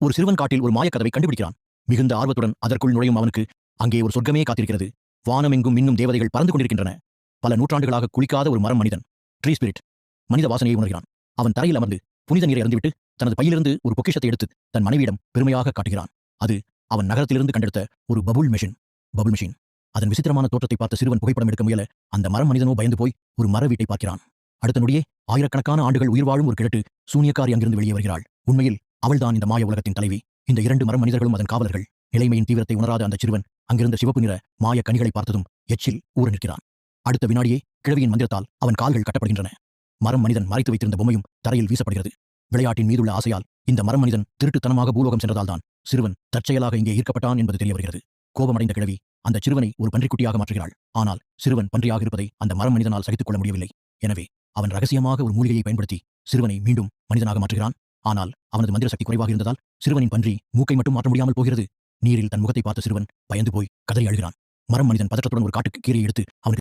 ஒரு சிறுவன் காட்டில் ஒரு மாயக்கதவை கண்டுபிடிக்கிறான். மிகுந்த ஆர்வத்துடன் அதற்குள் நுழையும் அவனுக்கு அங்கே ஒரு சொர்க்கமே காத்திருக்கிறது. வானமெங்கும் மின்னும் தேவதைகள் பறந்து கொண்டிருக்கின்றன. பல நூற்றாண்டுகளாக குளிக்காத ஒரு மரம் மனிதன், ட்ரீ ஸ்பிரிட், மனித வாசனையை உணர்கிறான். அவன் தரையில் அமர்ந்து புனித நீரை அருந்திவிட்டு தனது பையிலிருந்து ஒரு பொக்கிஷத்தை எடுத்து தன் மனைவியிடம் பெருமையாக காட்டுகிறான். அது அவன் நகரத்திலிருந்து கண்டெடுத்த ஒரு பபுள் மெஷின். அதன் விசித்திரமான தோற்றத்தை பார்த்த சிறுவன் புகைப்படம் எடுக்க முயல அந்த மரம் மனிதனோ பயந்து போய் ஒரு மர வீட்டை பார்க்கிறான். அடுத்த நொடியே ஆயிரக்கணக்கான ஆண்டுகள் உயிர் வாழும் ஒரு கிழட்டு சூனியக்காரி அங்கிருந்து வெளியே வருகிறாள். உண்மையில் அவள்தான் இந்த மாய உலகத்தின் தலைவி. இந்த 2 மரம் மனிதர்களும் அதன் காவலர்கள். நிலைமையின் தீவிரத்தை உணராத அந்த சிறுவன் அங்கிருந்த சிவப்பு நிற மாய கனிகளை பார்த்ததும் எச்சில் ஊற நிற்கிறான். அடுத்த வினாடியே கிழவியின் மந்திரத்தால் அவன் கால்கள் கட்டப்படுகின்றன. மரம் மனிதன் மறைத்து வைத்திருந்த பொம்மையும் தரையில் வீசப்படுகிறது. விளையாட்டின் மீதுள்ள ஆசையால் இந்த மரம் மனிதன் திருட்டுத்தனமாக பூலோகம் சென்றதால்தான் சிறுவன் தற்செயலாக இங்கே ஈர்க்கப்பட்டான் என்பது தெரிய வருகிறது. கோபமடைந்த கிழவி அந்த சிறுவனை ஒரு பன்றிக்குட்டியாக மாற்றுகிறாள். ஆனால் சிறுவன் பன்றியாக இருப்பதை அந்த மரம் மனிதனால் சகித்துக் கொள்ள முடியவில்லை. எனவே அவன் ரகசியமாக ஒரு மூலிகையை பயன்படுத்தி சிறுவனை மீண்டும் மனிதனாக மாற்றுகிறான். ஆனால் அவனது மந்திர சக்தி குறைவாக இருந்ததால் சிறுவனின் பன்றி மூக்கை மட்டும் மாற்ற முடியாமல் போகிறது. நீரில் தன் முகத்தை பார்த்த சிறுவன் பயந்து போய் கதறி அழுகிறான். மரம் மனிதன் பதற்றத்துடன் ஒரு காட்டுக்கு கீரையை எடுத்து அவனுக்கு